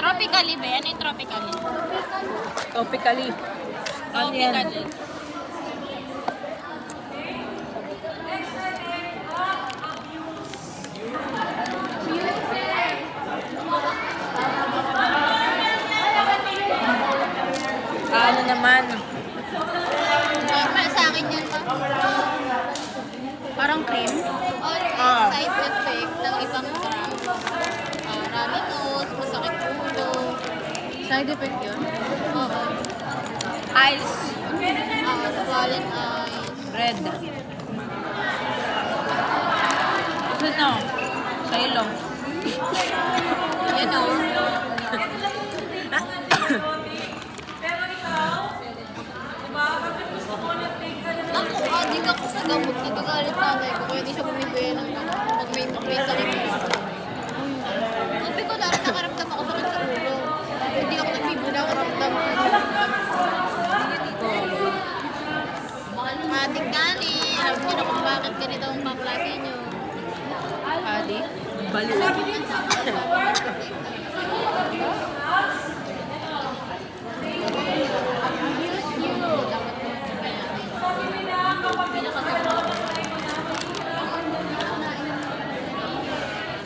Tropically ba? Ano yung tropically? Tropically. Ano yan? Tropically. Ano naman? Normal sa akin yan ba? Parang cream. Or side effect ng ibang drug. Runny nose, masakit ulo. Side effect yun? Oo. Eyes. Swollen eyes. Red. Ano? Sa ilong. Yan o. Naku, adik ako sa gamot. Nagagalit nanay ko kaya di siya bumibili ng gamot. Pag may sakit. Sabi ko, dahil nakaramdam ako sakit sa ulo. Hindi ako nagbibula ako ramdam. Adik gani. Alam niyo na kung bakit ganito ang paklase niyo. Adik? Baliw.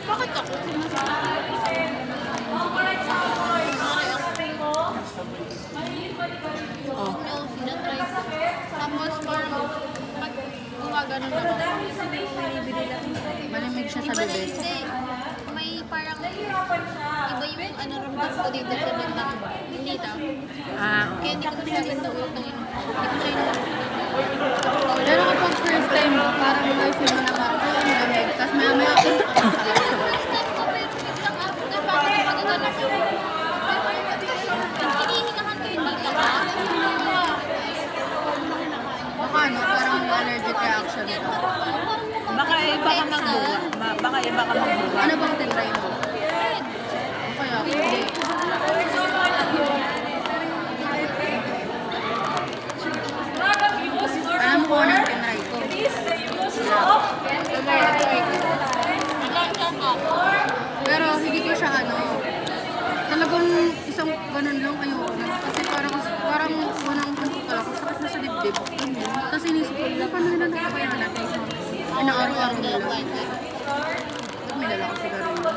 Bakit ako? Oh. Yung sinatry ko. Tapos parang pag gumagano na ako. Malamig siya sa Iba na bibig. hindi. May parang iba yung ano ramdam ko dito sa banda. Hindi ta. Kaya hindi ko siya inuulog ng ino. Hindi ko siya inuulog. Pero kapag first time mo, parang na-feel mo na parang ang lamig. Tapos maya-maya ako First time ko pero biglang after parang magagano ko. Hinihingahan ko yung dito ka. baka ano, parang allergic reaction. Baka iba ka magbuwa. Baka iba ka magbuwa. Ano bang tinry mo? Kaya ako, hindi. Alam ko anong tinry ko. Pero hindi ko siya ano, talagang isang ganun lang ayoko na. Kasi parang unang pagkakala ko sakit na sa dibdib. Tapos inisip ko, paano nila nakabayaan natin? Inaaraw-araw nila. May dala ko sigarilyo.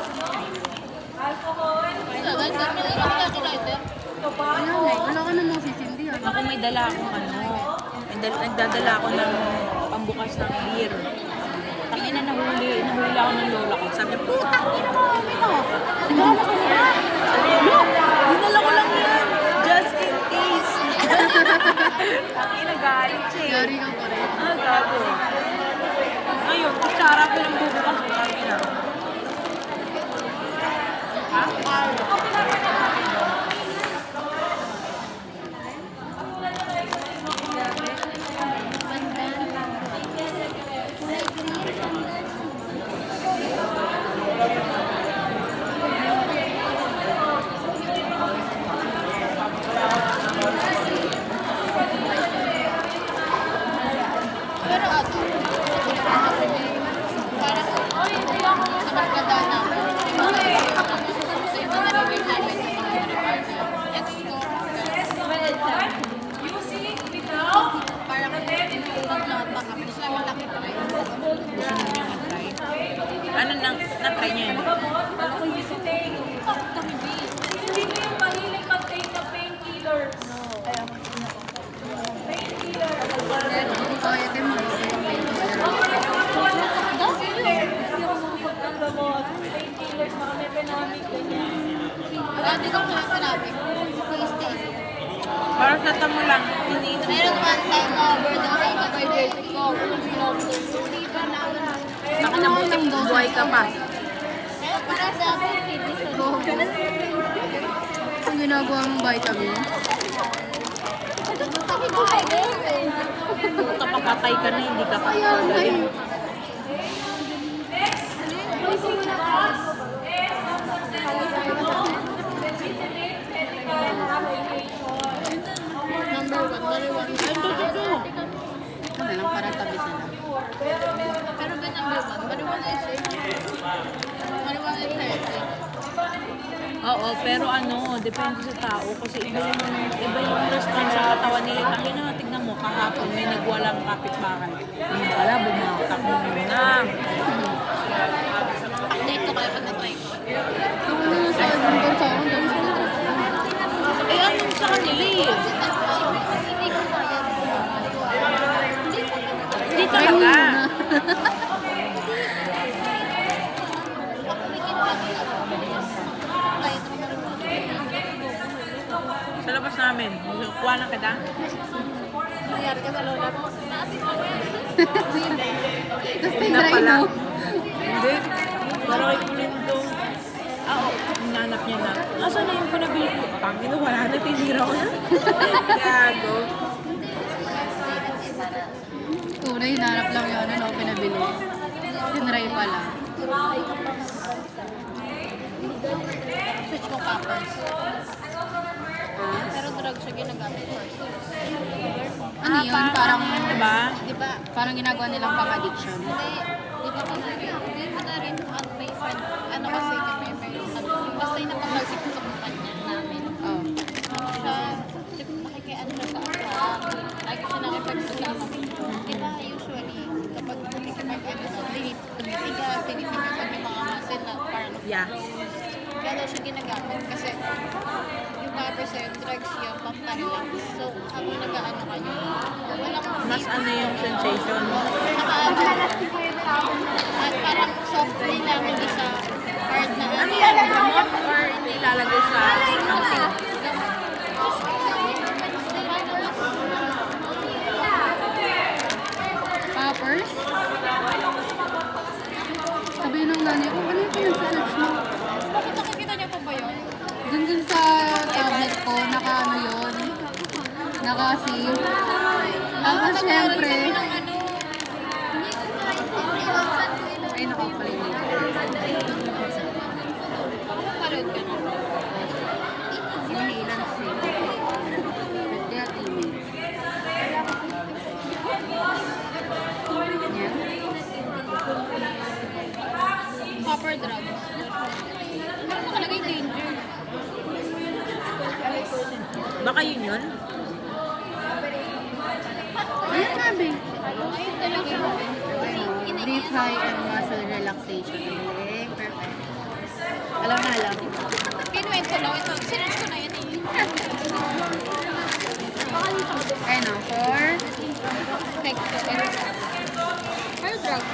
Wala ka namang sisindihan. Ako may dala akong ano. Nagdadala ako ng pambukas ng beer. Tangina nahuli ako ng lola ko. Sabi niya, puta, ina mo, ito. Dinala ko na. Sabi niya, no, dinala ko lang yan. Just in case. Tangina galit siya eh. Yari ka pa rin. Gago. Ngayon, kutsara ko lang bubukas. Sabi na. Pero ano, parang sa barkada namin, sa iba na rin namin sa mga parang paglapat kami, gusto namin laki pa rin. Ano nang na-try niya yun? Kami B. Hindi ko yung mahilig mag-take na painkiller. Hindi ko kaya din mo. Painkillers, mga mepenamic, ganyan. Hindi ko kaya sinabi. Taste. Parang sa tamo lang. Hindi Meron one time na overdose ay nag-allergic ko. Hindi pa na ako na. Baka nabuting buhay ka pa. Kaya para sa akin, Ang ginagawa mong vitamin. Puta, papatay ka na, hindi ka pa. Kaya nga eh. Number one, maliwan. Ay, two. Ano lang, parang tabi sila. Pero ba number one? Maliwan is it? Maliwan is it? Oo, pero ano, depende sa tao kasi iba yung response sa katawan nila. Tangin na, tignan mo, kahapon may nagwalang kapitbahay. Yung pala, bumatak mo na. Update ko kayo pag na-try ko. Yung ano yung sa ibang bansa ako, dami sa drugs. Eh, anong sa kanila eh? Hindi ko kaya. Hindi Try talaga. muna. Sa labas namin, kuha na kita. Nangyari ka sa lola mo. Naasin mo. Tapos Hindi na tinry pala. mo. Hindi. Parang ikulit to. Oo, hinanap niya na. Asa na yung pinabili ko? Tangin na, wala na, tinira ko na. Gago. Tunay, hinanap lang yun, ano, pinabili. Tinry pala. Switch mo papas. Pero drug siya ginagamit first. Ano yun? Parang, Diba? Di ba? parang ginagawa nilang pang-addiction. Hindi. Di ba kung hindi mo na rin may friend. Ano kasi kami may basta yung napatalsik ko sa kumpanya namin. Oh. Siya, tipo, nakikiano na sa akin. Lagi siya nakipag-usama. Di ba, usually, kapag nakikipag-ano sa tumitigas, tinitigasan yung mga muscle na parang Yeah. kaya daw siya ginagamit kasi yung papa sa'yo, drugs yun, pang-time lang. So, habang nag-ano kayo, walang Mas ano yung sensation? at parang soft din lang, hindi siya hard na Ano yan? Gamot or nilalagay sa something? Poppers? Sabihin ng nanay ko, ano yung pinag-search mo? Bakit nakikita niyo pa ba yun? Dun sa tablet ko, naka-ano yun? Naka-save. Tapos syempre, ay nakapalinig. Parod ka na. Yung ilan save. That email. Yan. Copper drugs. Ano nakalagay danger? Baka yun yun? Ayan nga, babe. Ayun talaga yun. Brief high and muscle relaxation. Okay, perfect. Alam na alam. Kinuwento lang. Ito, sinerge ko na yun eh. Ayun o, for Text ko. Pero drugs.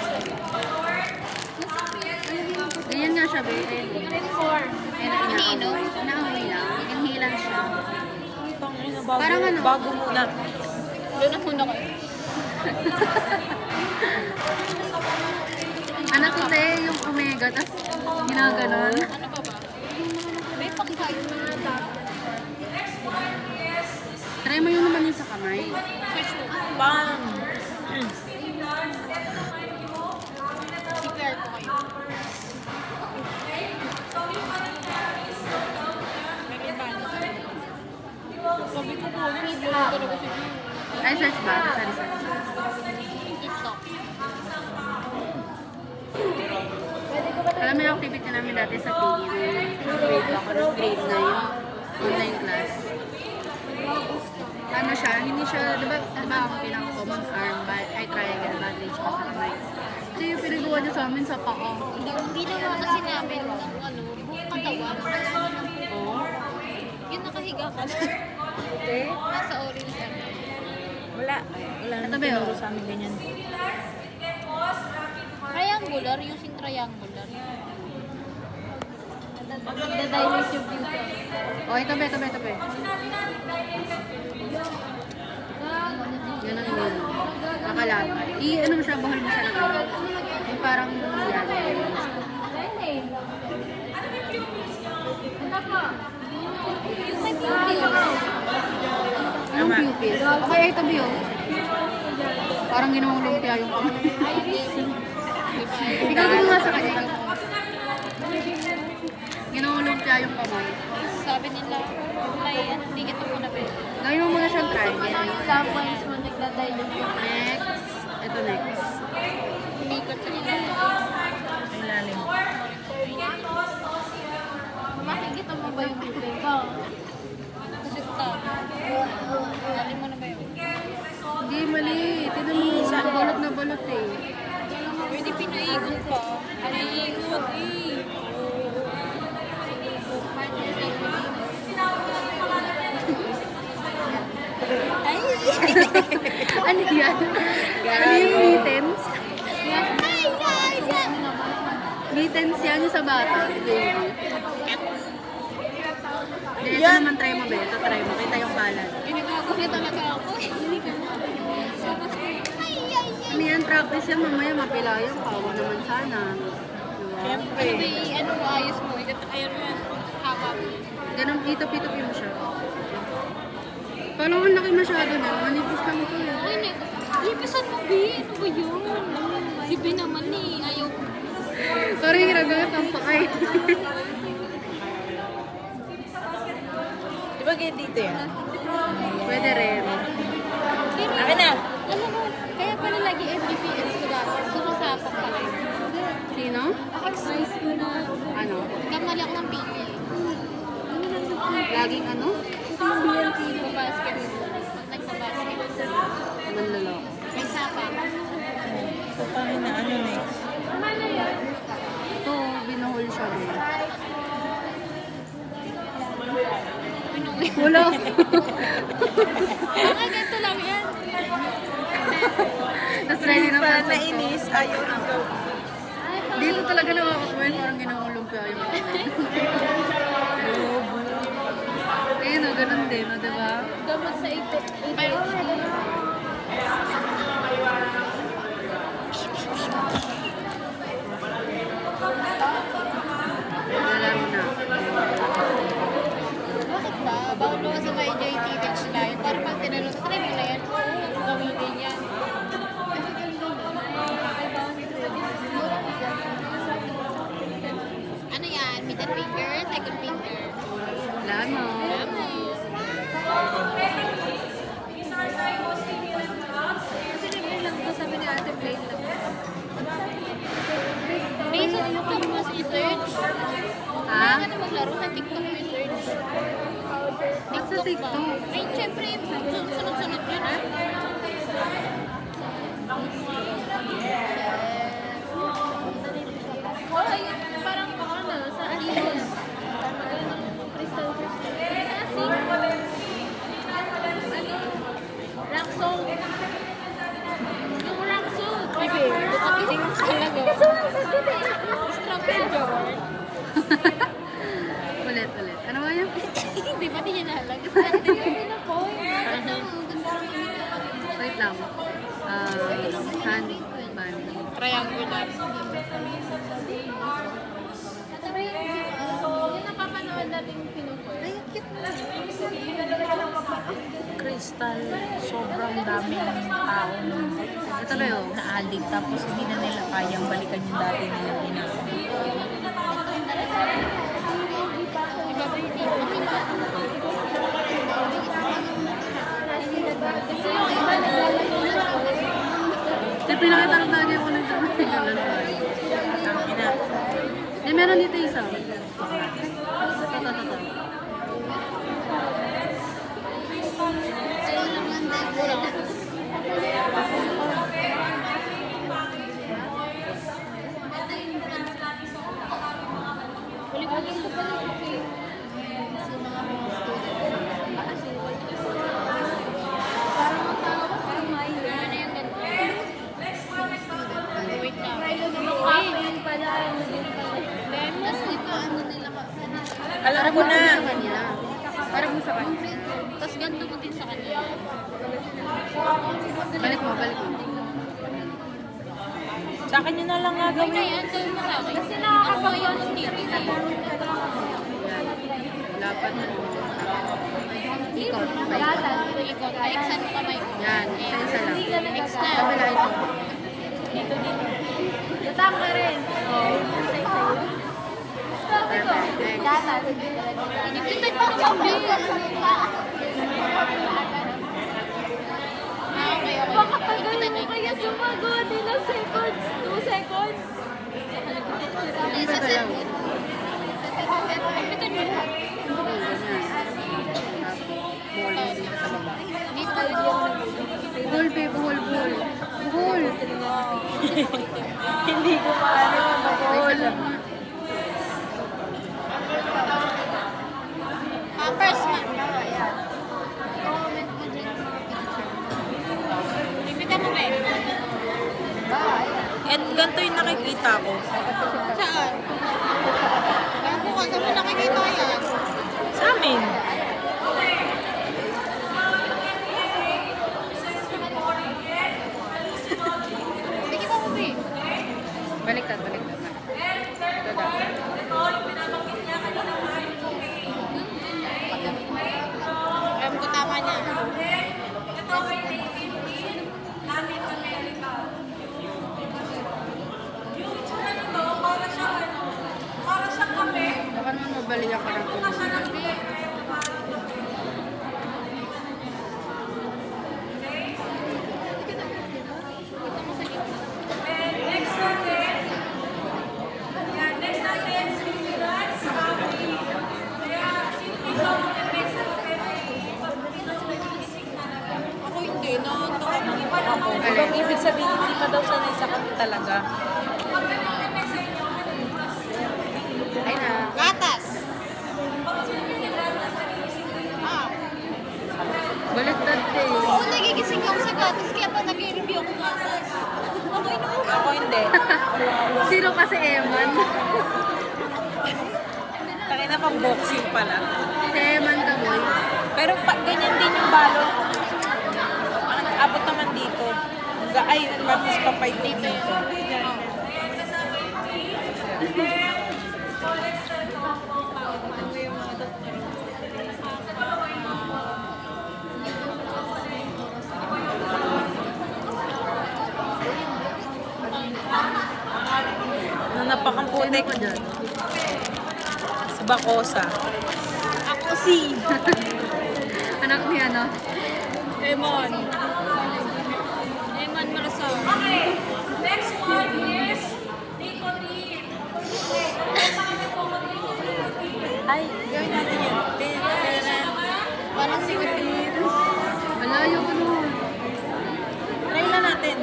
ganyan nga siya, babe. Ayun. Ayun, Iniinom? Inaamoy lang. Inhalan siya. Tangina, bago, Parang ano? bago muna. Doon na muna kayo. Ano to, te? Yung omega, tas ginaganon. Ano pa ba? May pangkain mo na Try mo yun naman yun sa kamay. Switch mo. Bang! CPR ko kayo. Sabi ko po, hindi lang talaga si Jim. Ay, search ba? Sorry, sorry. TikTok. Alam mo yung activity namin dati sa PE, nung grade ako, nung grade 9, online class. Ano siya, hindi siya, diba ang pinaka-common arm, ay triangle, bandage pa sa kamay. So yung pinagawa niya sa amin sa paa. Ginawa kasi namin ng ano, buong katawan. Oo. Yun nakahiga ka. Okay. Nasa orange ka. Wala. Wala Ito na ba yun? tinuro sa amin ganyan. Triangular, using triangular. Nagda-dilate yung beauty. Oh, ito ba. Yan ang yun. Nakalapay. I-ano mo siya, buhol mo siya ng ano. Yung parang yan. Yung may pupils. Yung Tama. pupils. Okay, ito ba yun? Parang ginawang lumpia yung kamay. Ikaw gumawa sa kanya. Ginawang lumpia yung kamay. Sabi nila, may hindi kita muna pwede. Gawin mo muna siyang triangle. Sometimes mo nagda-dilate yung Next. Ito next. umikot sa ilalim. Sa ilalim. Makikita mo Ano yan? Ano yung mittens? Mittens yan yung sa bata. Ito naman try mo, Beto. Try mo. Kita yung kalat. Ginagawa talaga ako. Ano yan? Practice yan. Mamaya mapila yung kawa naman sana. Diba? Siyempre. Ano mo, ayos mo. Ayun mo yan. Hawak. Ganun, itop-itop mo siya. Parang ang laki masyado na. Manipis lang ito eh. Ay, lipisan mo, B. Ano ba yun? Si B naman eh. Ayaw. Parang yung ginagawa pang pakay. Di ba ganyan dito yan? Pwede rin. Pero, Akin na. alam mo, kaya pala lagi MDPS ko dapat. Sumasapok ka rin. Sino? Exercise ko na. Ano? Kamali ako ng PT. Laging ano? BNP ko basketball. Nagpa-basketball. Manloloko. May sapa. So, pangin na ano next? Ito, binuhol siya din. Wala. Mga ganito lang yan. Tapos ready na Pa pa. nainis, ayaw na gawin. Dito talaga nakakakuhin. Parang ginawulumpia yung mga. Ayun o, ganun din, o, diba? Gamot sa ito. Pero, Nalaro na. bakit ba? Bawal mo sa may JT Beach na yun. Para pag tinanong, try mo na yan. Gamitin yan. Ano yan? Middle finger? Second finger? Lano. Alam mo. Kasi libre lang to, sabi ni Ate Plain lang. Based on TikTok mo i-search. Ha? Kaya ka na maglaro sa TikTok mo i-search. Ba't sa TikTok? Ay, syempre, sunod-sunod yun, ha? Oh, ayun, parang ano, sa Aliyos. Crystal. Ano? Rock salt. Yung rock salt. Bibi, bukatising mo sa lago. Strawberry jar. Ulit. Ano ba yun? Hindi ba di niya nahalag? Strawberry na po. Ano? Wait lang. Hand band. Triangular. Yung napapanood natin pinupoy. Ay, cute na. Crystal, sobrang daming taong Ito na yun. na-addict tapos hindi na nila kayang balikan yung dati nilang ginagawa. Iba ba hindi? Okay ba? Kasi yung iba naglalaro na. Hindi, pinakita lang tayo yung unang dami. Ganun ba? Ang ina. Meron dito isa. Ito. Huli-huli ko pa lang okay. Sa mga parang matawag ko may ano yung ganito. Wait lang. Ay, pala. Lemon. Dito, ano nila ka? Alam ko na. Sa kanila. Parang mo sa kanila. Tapos ganito mo din sa kanila. Balik mo. Sa akin yun na lang Gawin gagawin. na yan, gawin mo sa akin. Kasi nakakapag-yun ng TV na yun. Dapat ikot. Ikot. Paiksan mo kamay ko. Yan. Isa lang. Next na. Kabila ito. Dito. Lutang ka rin. Perfect. Next. Inipitay pa ni Kambi. Okay. Pakatagal mo kaya sumagot. Ilang seconds? 2 seconds? Isa set. Ipitan mo. Ball dito sa baba. Dito. Buhol, babe. Buhol. Hindi ko paano mababol. First one. Comment mo dyan mga picture. babalikan ka ng tulong. Ako hindi, nakakakita ako. Ibang ibig sabihin, hindi pa daw sanay sa kami talaga. Ay na. Gatas! Baliktad eh. Oo, nagigising ako sa gatas, kaya pa nag-review ako gatas. Ako inuwi. Ako hindi. Sino kasi Eman? Taki na pang boxing pala. Si Eman ka boy. Pero ganyan din yung balot. Ang abot naman dito. Ay, tapos papay dito. Nanapakang putik ko dyan. Sa Bacosa. Ako si Anak ni ano? Emon. Emon Marasol. Okay, next one is nicotine. Okay, Ay, gawin natin yun. Parang sigurado. Wala yung ano. Try na natin.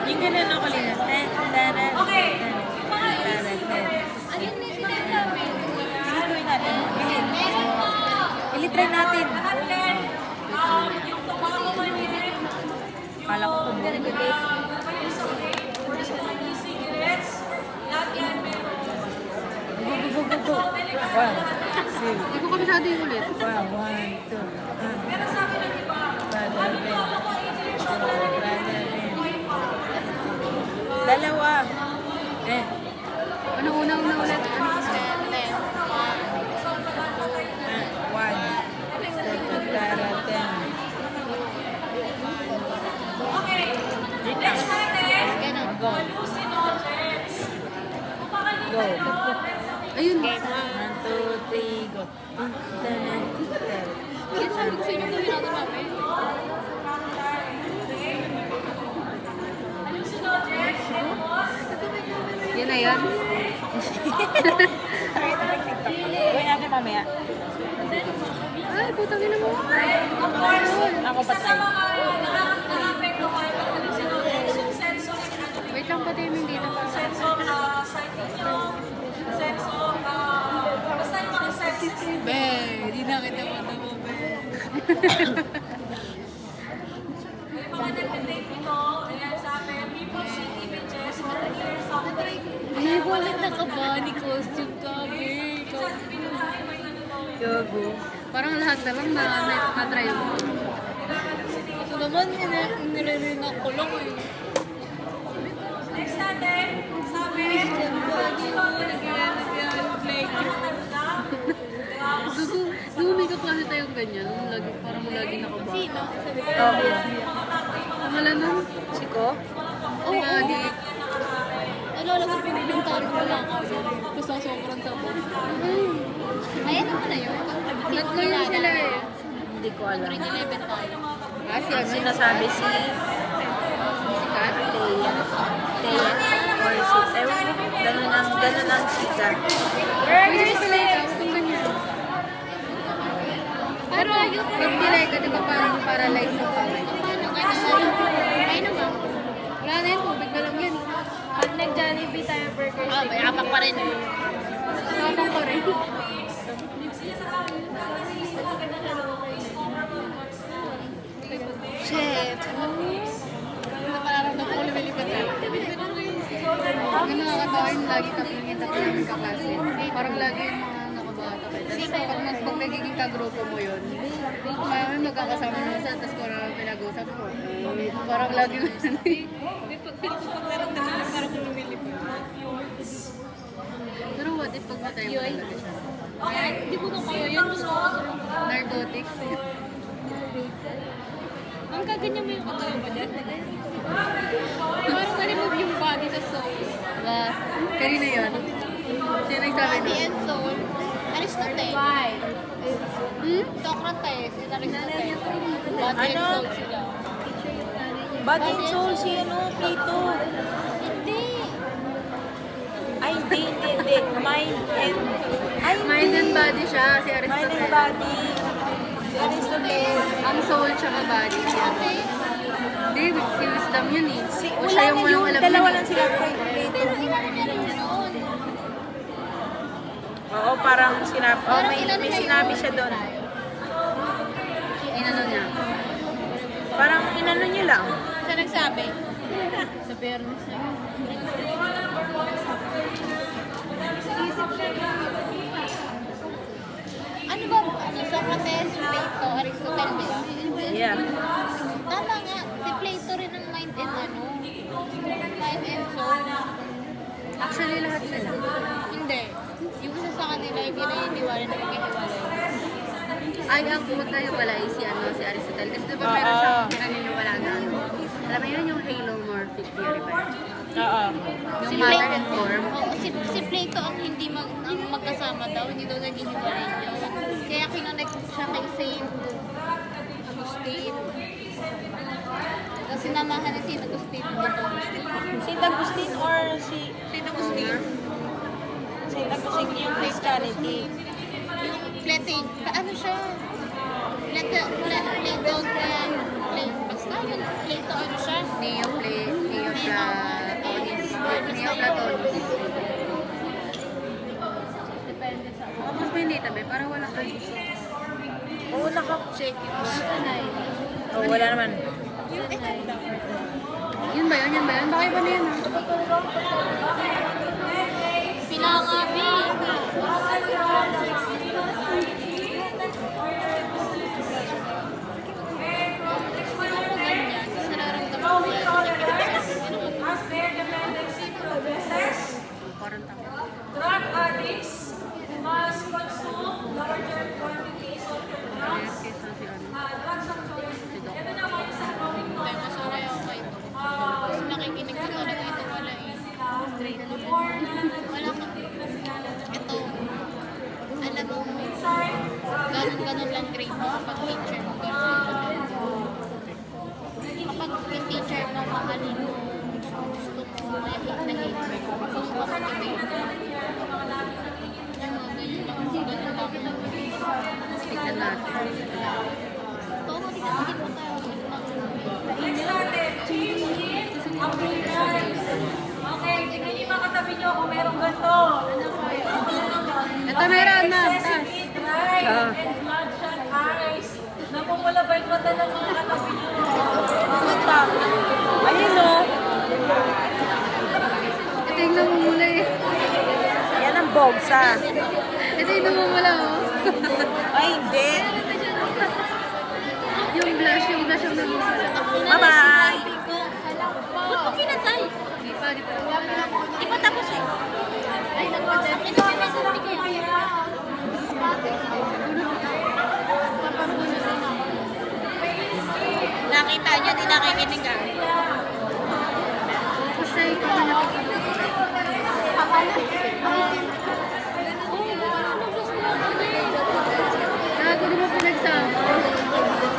Yung ganun ako rin. Okay, yung mga Ano yung sinabi namin? Sige, gawin natin. Ili-try natin. yung tobacco manirin, Kala ko ito. e-cigarettes, lahat yan meron. One, two, Hindi ko kabisado yung ulit. one, two. Pero sabi ng iba, Dalawa. Ano unang ulit? Ano? One. okay, Wait lang. next natin, Ganon. Go. hallucinogens. Go. Ayun. 1, 2, 3, go. Kaya sabi ko sa inyo gawin natin namin. Hallucinogens, tapos, Yan na yan. Gawin natin mamaya. Ay, putang ina mo. of course, Ako pa sa tayo. mga nakapektuhan ng hallucinogens, yung sense of Wait lang pati yung dito. sense of sight ninyo, sense of, basta yung mga senses. Be, di na kita mo be. Yung mga nag-tape nito, ayan sabi, people see images, but hear something. Ay, wala na ka ba ni costume ka, babe? Minsan, pinunahin mo yung ano daw, Yogo. Parang lahat na lang na-try mo. Ito naman, nire-renak ko lang eh. next natin, sabi, Gumiga kasi tayong ganyan. Lagi, parang lagi nakabaka. Sino? Obviously. Wala nun. Siko? Oo, Di, Alala ko, pinibintahan ko lang ako. Gusto ko sobrang sabon. Ay, ano pa na yun? tatlo yun sila eh. Hindi ko alam. Grade 11 tayo. Kasi Ang sinasabi si Kat? Teya. Teya or si Ewan ko. Ganun ang sika. Pwede ko pala ikaw kung ganyan. Pero pag delay ka, di ba parang paralyze na pa? Paano kayo? Ay naman. Wala na yun, tubig na lang yan. Pag nag-Jollibee tayo burger, Ah, may apak pa rin. Sabang pa rin. Shit. Ano mararamdaman ko lumilipad na? Ang nakakatawa yun, lagi kapingin namin kaklase. Parang lagi yung mga nakabata kayo. Tapos pag nagiging kagrupo mo yun, may magkakasama mo sa tapos kung ano pinag-usap mo. Parang lagi mo Pero what if pag matay mo talaga siya? Ay, hindi ko na kaya yun. Narcotics? Ang kaganyan mo yung katawan mo dyan. Parang na-remove yung body sa soul. Ba, kanina yun. Sino nagsabi Body nun? and soul. Aristotle. Socrates, and Aristotle. Body and Ano? soul sila. Body and soul si Plato. Hindi. Ay, hindi. Mind and body siya, si Mind and Aristotle. body. Si Aristotle. Ang soul tsaka body siya. Hindi, si wisdom yun eh. O Wala siya na yung yung walang alam dalawa yun lang eh. sila. Plato. Pero inano niya rin yun. Oo, parang sinabi. Oh, Parang may inano niya sinabi yun. siya doon. Inano niya. Parang inano niya lang. Siya nagsabi. Sa fairness na yun. Ano ba? Ano, Socrates, Plato, Aristotle, di ba? Yeah. Tama nga. Si Plato rin ang mind and ano. Mind and soul. Actually, lahat sila. Hindi. Yung isa sa kanila, hindi na iniwala na maghihiwalay. Ay, ang magkahiwalay si Aristotle. Kasi diba meron siyang pinaniniwala na ano. Alam mo yun, yung halomorphic theory ba? Oo. Yung matter and form. Oo, si Plato ang hindi ang magkasama daw, hindi daw naghihiwalay yun. Kaya kinonect siya kay Saint Agustin. Tapos sinamahan ni Saint Agustin dito. Saint Agustin or si Saint Agustin. Saint Agustin yung Christianity. Yung Plato, ano siya? Plato, basta yun, Plato ano siya? Neoplatonist. Neoplatonist. Depende sa Tapos may data ba? Para wala kayo. Oo, naka-check. sanay. Oh, wala naman. Yun ba yun? Yun ba yun? Baka iba na yun ah. Pila nga, B. Ano ganyan? Tapos nararamdaman ko yan. As their dependency to the business, Parang tako. drug addicts must consume larger quantities of the drugs, Kesa si ano. drugs of choice. Ito naman sa growing Kaya masaya ako kay ito. Kasi nakikinig ko talaga ito. Wala eh. Wala ka. Ito. Alam mo, ganun lang grade mo kapag teacher mo. Ganun. Kapag yung teacher mo, mahalin mo, gusto mo, kaya hate na hate mo. Kung makamotivate mo. Ganun lang. Tignan natin. Ito, hindi mo tayo. Next natin, changing appearance. Okay, tingnan niyo mga katabi niyo kung merong ganito. Ito meron na. Excessive dry and bloodshot eyes. Namumula ba yung mata ng mga katabi niyo? Ayun o. Ito yung namumula eh. Yan ang bogsa. Ito yung namumula oh. Ay, hindi. Yung blush yung namumula. Bye-bye. Ba't mo pinatay? Di pa. Di ba tapos eh? Ay, nagpatay. Ito ay nasa kaya. Nakita niyo, di nakikinig ah. Tapos siya yung pagkakita. Gago di mo pinagsama.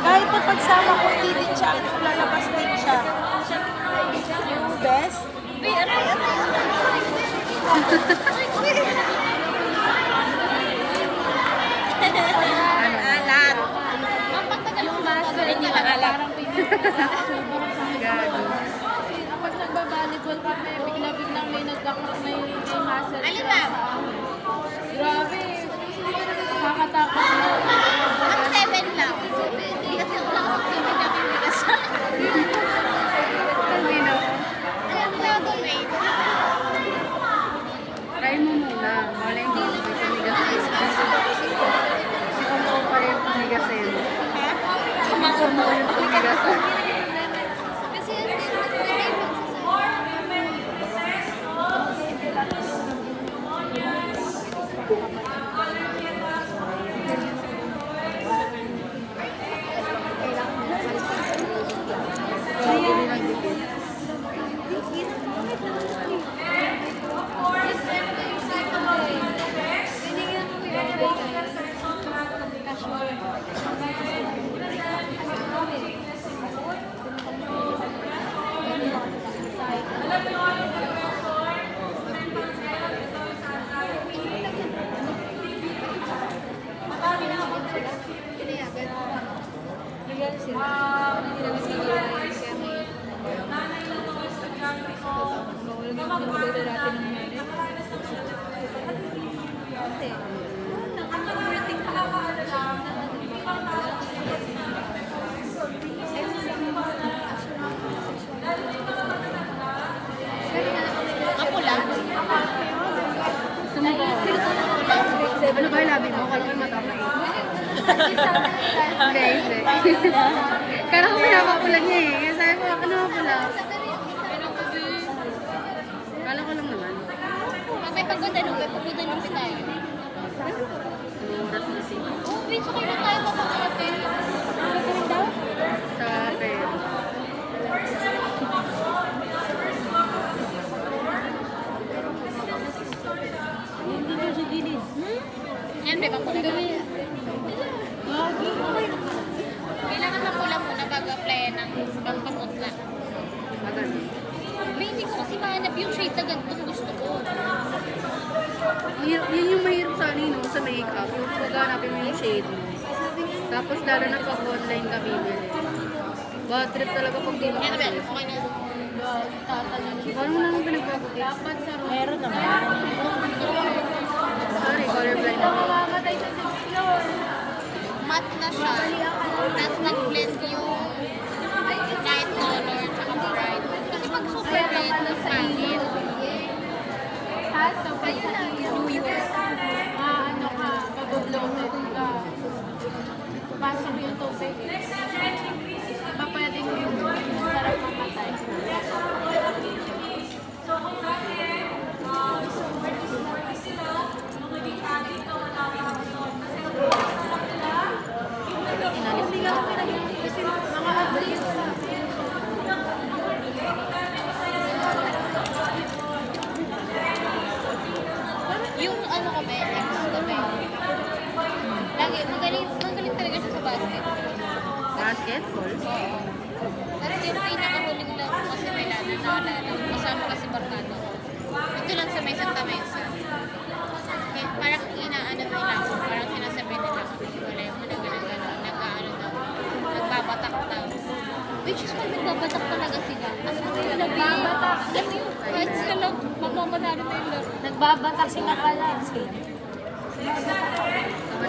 Kahit na pagsama ko, hindi din siya. Lalabas din siya. Yung best. Alat. Mapagtagal yung baso. Hindi lang alat. Gago. Pag nagbabalibol kami, bigla-biglang may may muscle. Alin na? Grabe. Nakakatakot na. Ang 7 lang. Kasi wala akong TV na kinilas. Hindi na. Alam mo na ito, wait. Try mo ate. Ang overthink nakakaano lang. Hindi pa tayo. Kapula? Gusto mo ba? Ano ba yung labi mo? Kala ko matapay. Hindi, hindi. Kala ko pinapakulan niya eh. Kaya sabi ko, ano ba pala? Kala ko lang naman. May pagkudanong tayo. Anong oras na siya? Oo, bitch, okay na tayo papakate. Sa fair. Hindi na sa gilid. Yan, may papula. Kailangan mapula muna bago apply ng pangpamutla. Maganda. May hindi ko kasi mahanap yung shade na ganitong gusto ko. Yun yung mahirap sa ano, no, sa makeup. Yung paghanapin mo yung shade mo. Tapos lalo na pag online ka bibili. Bad trip talaga pag di mo Yan, Ben, kasi. okay na. Parang wala nang pinagbago. Dapat sa Meron naman. Sorry, colorblind ako. Matte na siya. Tapos nag-blend yung light color tsaka bright. Kasi pag super light na pangit. So, pag sa New York, ano ka, mabobloated ka. Pasok yung tubig. Diba pwedeng yung sarap mamatay? So kung bakit, sila, mga gitna dito, matawag doon. Kasi Inalis nila. Kasi mga update. Yung ano ko ba, ex ko ba. Lagi, magaling talaga siya sa basketball. Basketball? Tapos yung pinakahuling lang kasi may lana naalala. Kasama kasi barkado ko. Ito lang sa may Santa Mesa. Okay, parang inaano nila ako. Parang sinasabi nila ako. Wala yung nag-ano daw. Nagbabatak daw. Which is pag nagbabatak talaga sila. Ang mga nagbabatak. Ano yung kahit sila lang mamamanalo na yung laro. Nagbabatak sila pala. Sama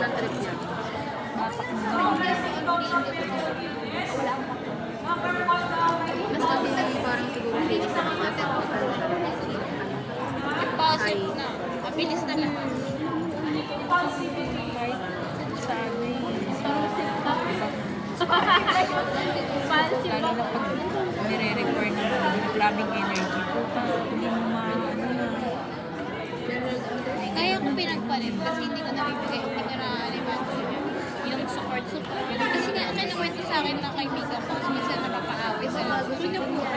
ng trip niya. Mas kasi naging parang siguro feeling sa mga Impulsive na. Mabilis na lahat. Lalo na pag nire-record ng grabing energy. Puta, hindi mo maano na. Kaya ko pinagpalit kasi hindi ko na-aliman yung support. Kasi nga, ang nakwento sa akin ng kaibigan ko, minsan napapaaway sila. Gusto niya po, hindi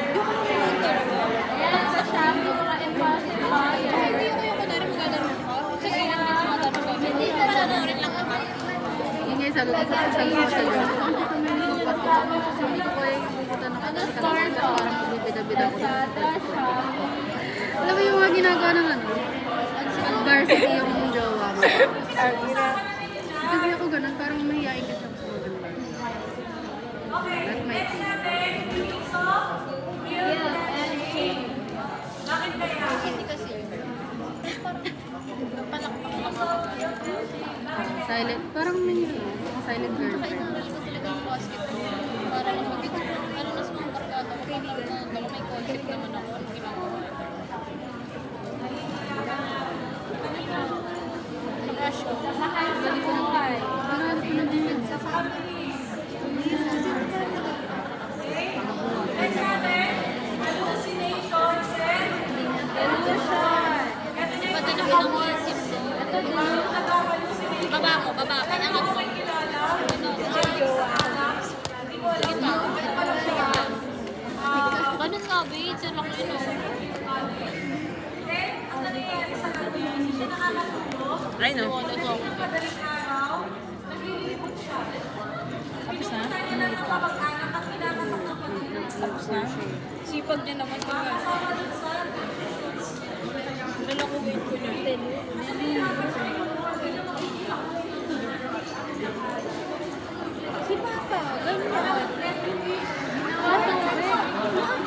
ko yung kunwari maglalaro ko. Sa gilid din siya maglalaro ko. Hindi ko rin lang ako. Yun nga yung sabi ko sa girl ko. Hindi ko kaya pupunta na kasi parang bibida-bida ko sa alam mo yung mga ginagawa ng ano? Varsity yung jowa mo. Kasi ako ganun, parang mahihain kasi ako sa mga ganun. Not my thing. Hindi kasi. Parang palakpak ako. Silent, parang may silent Saka girlfriend. inaral ko talaga yung basketball. Para lang mag-get. Lalo na sa mga barkada ko. Baka may concept naman ako. Ano ginagawa. Crush ko. Balik ko ng tayo. Parang ko na din sa Padala ko ng isip ko. Baba mo, baba. Kailangan mo. Ano? Sige pa. Ganun nga, babe. Diyan ako yun. Ay, no. Wala ko ako. Tapos na? Tapos na? Sipag niya naman ko. Lalakuin ko na. Si Papa, ganyan.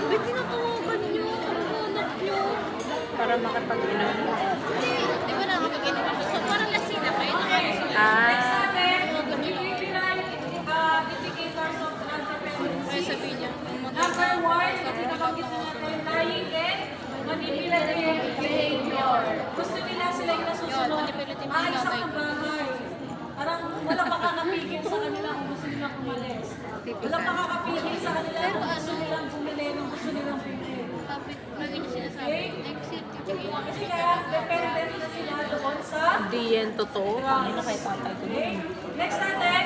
Ba't tinatawagan niyo? Ang anak niyo? Para makapag-inom. Hindi, di ba nakakapag-inom ako? So, parang aalis ako ng bahay. Parang walang makakapigil sa kanila kung gusto nilang umalis. Walang makakapigil sa kanila kung gusto nilang bumili, kung gusto nilang bumili. Sabi, lagi niya sinasabi, exit, Kasi kaya, dependent na sila doon sa... Hindi yan totoo. Ano na kay tatay ko Okay. dun. Next natin,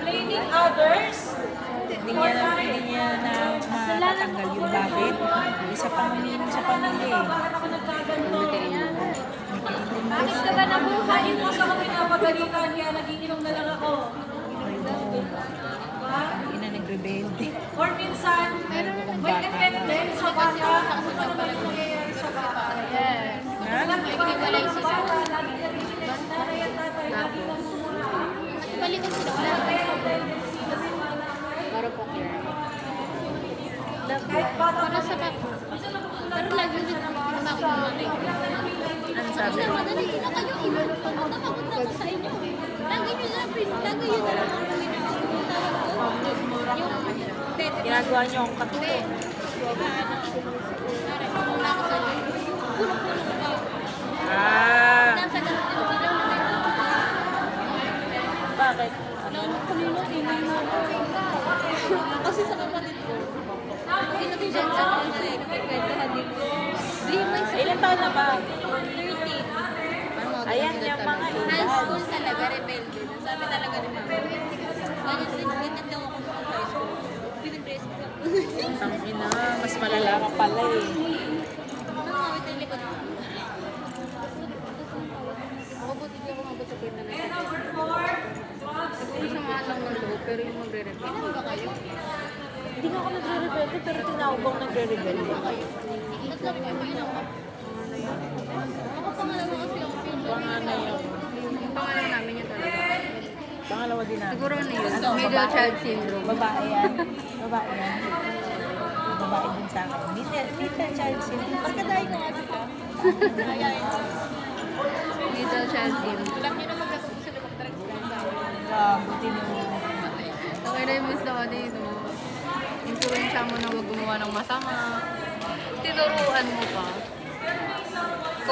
blaming others. Hindi niya na matatanggal yung bakit. Isa pang umiinom sa pamilya eh. Bakit ako nagkaganto? Bakit ka ba nabuhay? Hindi mo sa ako pinapagalitan, kaya nagiinom na lang ako. Diba? Hindi na nagrebelde. Or minsan, may effect din sa bata kung ano naman yung nangyayari sa bata. Yes. Ha? Walang iba yung bata, lagi na discuss na kaya tatay, lagi na muna. Balikan sila. Para po clear. Kahit bata Para sa bak. Pero lagi din ang bakit mo natin. Ano sabi Kasi ko? madali na kayo. Pagod na ako sa inyo. Lagi nyo na lagi yun na lang ang Ginagawa niyo akong katuto. Ah, Nasa ganun din bilang bakit? kasi sa kapatid ko, sinabihan sa kasi nagkikwentuhan din ko. Limay sa Ilan taon na ba? 30. Ayan yung mga High edad. school talaga, rebelde. Sabi talaga ni mama. Ganyan daw ako sa high school. Pinag-dress ko. Ang ina, mas malala ka pala eh. Nakawit ang likod ko. Ako buti di ako mabot sa kita na ito. Siguro sa mga lang ng loob, pero yung magre-rebelde. Ilan ba kayo? Hindi nga ako nagre-rebelde pero tinawag akong nagre-rebelde. Ingat lang kayo, yun ako. Ako pangalawa kasi ako. Panganay ako. Yung pangalan namin yun talaga. Pangalawa din namin. Siguro na yun. Ano, Middle babae? child syndrome. Babae yan. Babae yan. Babae din sa akin. Middle child syndrome. Pagkadahin ko nga sila. Middle child syndrome. Alam niyo naman kasi sila mag-trek Buti mo. Okay na yung gusto ko dito. Influensya mo na huwag gumawa ng masama. Tinuruan mo pa.